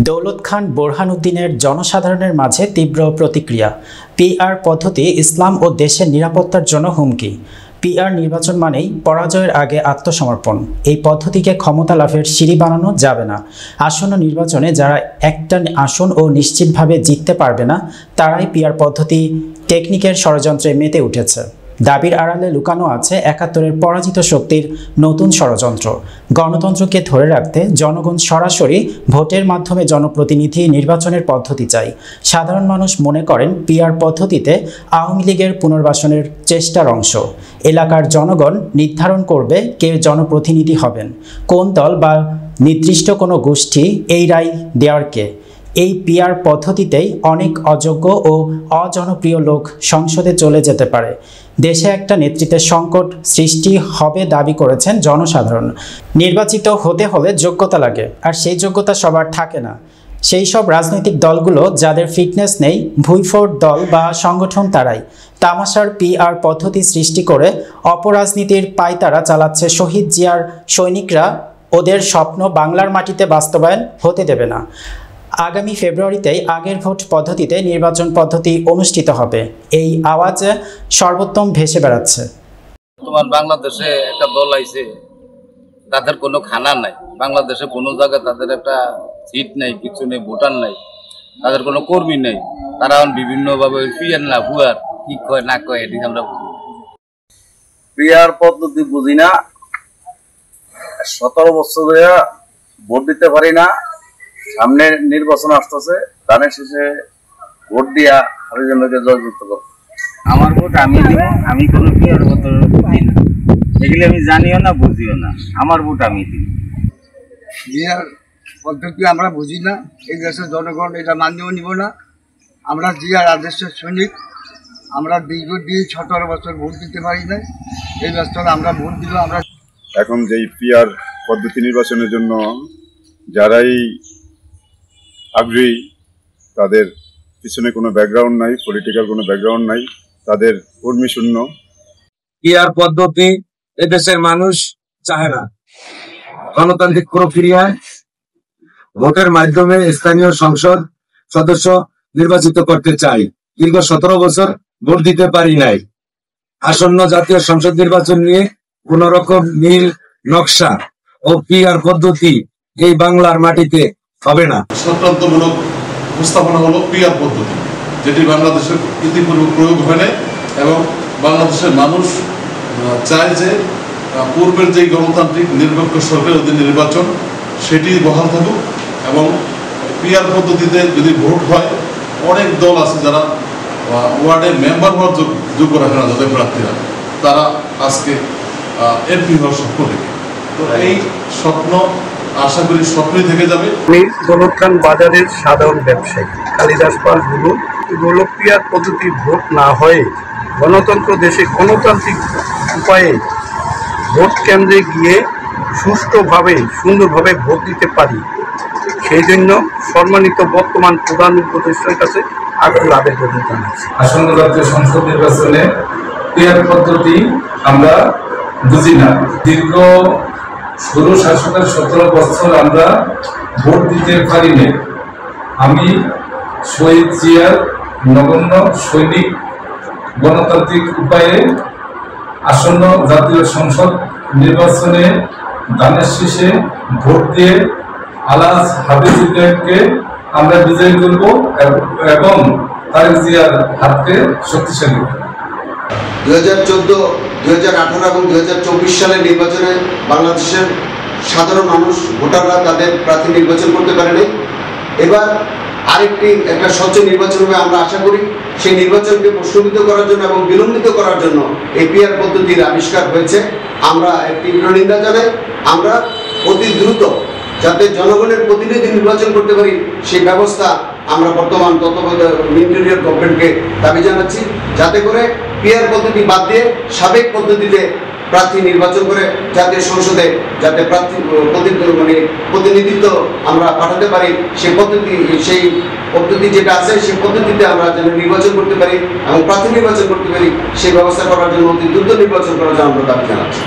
দৌলত খান বোরহানউদ্দিনের জনসাধারণের মাঝে তীব্র প্রতিক্রিয়া। পিআর পদ্ধতি ইসলাম ও দেশের নিরাপত্তার জন্য হুমকি। পিআর নির্বাচন মানেই পরাজয়ের আগে আত্মসমর্পণ। এই পদ্ধতিকে ক্ষমতা লাভের সিঁড়ি বানানো যাবে না। আসন্ন নির্বাচনে যারা একটা আসন ও নিশ্চিতভাবে জিততে পারবে না, তারাই পিআর পদ্ধতি টেকনিকের ষড়যন্ত্রে মেতে উঠেছে। দাবির আড়ালে লুকানো আছে ৭১-এর পরাজিত শক্তির নতুন ষড়যন্ত্র। গণতন্ত্রকে ধরে রাখতে জনগণ সরাসরি ভোটের মাধ্যমে জনপ্রতিনিধি নির্বাচনের পদ্ধতি চাই। সাধারণ মানুষ মনে করেন পিআর পদ্ধতিতে আওয়ামী লীগের পুনর্বাসনের চেষ্টার অংশ। এলাকার জনগণ নির্ধারণ করবে কে জনপ্রতিনিধি হবেন, কোন দল বা নির্দিষ্ট কোনো গোষ্ঠী এই রায় দেওয়ার কে। এই পিআর পদ্ধতিতেই অনেক অযোগ্য ও অজনপ্রিয় লোক সংসদে চলে যেতে পারে। দেশে একটা নেতৃত্বের সংকট সৃষ্টি হবে দাবি করেছেন জনসাধারণ। নির্বাচিত হতে হলে যোগ্যতা লাগে, আর সেই যোগ্যতা সবার থাকে না। সেই সব রাজনৈতিক দলগুলো যাদের ফিটনেস নেই, ভুইফোড় দল বা সংগঠন, তারাই তামাশার পিআর পদ্ধতি সৃষ্টি করে অপরাজনীতির পায়তারা চালাচ্ছে। শহীদ জিয়ার সৈনিকরা ওদের স্বপ্ন বাংলার মাটিতে বাস্তবায়ন হতে দেবে না। আগামী ফেব্রুয়ারিতেই আগের ভোট পদ্ধতিতে নির্বাচন পদ্ধতি অনুষ্ঠিত হবে, এই আওয়াজ সর্বোত্তম ভেসে বেড়াচ্ছে। তোমার বাংলাদেশে একটা দল আইছে, তাদের কোনো খানা নাই, বাংলাদেশে কোনো জায়গায় তাদের একটা সিট নাই, কিছু নেই, ভোটার নাই, তাদের কোনো কর্মী নেই। তারা বিভিন্নভাবে পিআর না ভুয়ার কি কয় না কয় এটি আমরা বুঝি। পিআর পদ্ধতি বুঝি না, 17 বছর ধরে ভোট দিতে পারি না। সামনে নির্বাচন আসতেছে, ধানের শেষে ভোট দিয়া হরিজনকে জয়যুক্ত করব। আমার ভোট আমি দিব, আমি কোনো পিআর পদ্ধতি বুঝি না, এগুলি আমি জানিও না, বুঝিও না। আমার ভোট আমি দিব। পিআর পদ্ধতি আমরা বুঝি না, এই দেশের জনগণ এটা মানিয়েও নিব না। আমরা জিয়ার আদর্শের সৈনিক, আমরা দীর্ঘদিন 17 বছর ভোট দিতে পারি না, এই বছর আমরা ভোট দিব। আমরা এখন যেই পিআর পদ্ধতি নির্বাচনের জন্য যারাই আগ্রহী, তাদের পিছনে কোনো ব্যাকগ্রাউন্ড নাই, পলিটিক্যাল কোনো ব্যাকগ্রাউন্ড নাই, তাদের কর্মী শূন্য। পিআর পদ্ধতি এদেশের মানুষ চায় না। গণতান্ত্রিক প্রক্রিয়ায় ভোটের মাধ্যমে স্থানীয় সংসদ সদস্য নির্বাচিত করতে চাই। দীর্ঘ 17 বছর ভোট দিতে পারি নাই। আসন্ন জাতীয় সংসদ নির্বাচন নিয়ে কোন রকম নীল নকশা ও পিআর পদ্ধতি এই বাংলার মাটিতে হবে না। ষড়যন্ত্রমূলক উপস্থাপনা হলো পিআর পদ্ধতি, যেটি বাংলাদেশের ইতিপূর্বে প্রয়োগ হয় নাই এবং বাংলাদেশের মানুষ চায় যে পূর্বের যে গণতান্ত্রিক নিরপেক্ষ সরকারের অধীনে নির্বাচন সেটি বহাল থাকুক। এবং পিআর পদ্ধতিতে যদি ভোট হয়, অনেক দল আছে যারা ওয়ার্ডে মেম্বার হওয়ার যোগ্য রাখে না, যাদের প্রার্থীরা, তারা আজকে এমপি হওয়ার স্বপ্ন দেখে। তো এই স্বপ্ন আশা করি স্বপ্নই থেকে যাবে। আমি দৌলত খান বাজারের সাধারণ ব্যবসায়ী কালিদাস পাল বলু। দৌলত পিআর পদ্ধতির ভোট না হয়ে গণতন্ত্র দেশে গণতান্ত্রিক উপায়ে ভোট কেন্দ্রে গিয়ে সুষ্ঠুভাবে সুন্দরভাবে ভোট দিতে পারি, সেই জন্য সম্মানিত বর্তমান প্রধান উপদেষ্টার কাছে আকুল আবেদন জানাচ্ছি। আসন্ন জাতীয় সংসদ নির্বাচনে পিআর পদ্ধতি আমরা বুঝি না। দীর্ঘ স্বৈর শাসনের 17 বছর আমরা ভোট দিতে পারি না। আমি শহীদ জিয়ার নগণ্য সৈনিক। গণতান্ত্রিক উপায়ে আসন্ন জাতীয় সংসদ নির্বাচনে ধানের শীষে ভোট দিয়ে আলহাজ হাফিজুদ্দিনকে আমরা বিজয়ী করব এবং তারেক জিয়ার হাতকে শক্তিশালী করব। 2014, 2018 এবং 2024 সালের নির্বাচনে বাংলাদেশের সাধারণ মানুষ ভোটাররা তাদের প্রার্থী নির্বাচন করতে পারেনি। এবার একটা স্বচ্ছ নির্বাচন হবে আমরা আশা করি। সেই নির্বাচনকে প্রশ্নবিদ্ধ করার জন্য এবং বিলম্বিত করার জন্য এই পিআর পদ্ধতির আবিষ্কার হয়েছে। আমরা তীব্র নিন্দা জানাই। আমরা অতি দ্রুত যাতে জনগণের প্রতিনিধি নির্বাচন করতে পারি, সেই ব্যবস্থা আমরা বর্তমান তত্ত্বাবধায়ক ইন্টেরিয়র গভর্নমেন্টকে দাবি জানাচ্ছি, যাতে করে পিআর পদ্ধতি বাদ দিয়ে সাবেক পদ্ধতিতে প্রার্থী নির্বাচন করে জাতীয় সংসদে যাতে প্রতিনিধিত্ব আমরা পাঠাতে পারি, সেই পদ্ধতি যেটা আছে সেই পদ্ধতিতে আমরা যেন নির্বাচন করতে পারি এবং প্রার্থী নির্বাচন করতে পারি, সেই ব্যবস্থা করার জন্য অতি দ্রুত নির্বাচন করার জন্য আমরা দাবি জানাচ্ছি।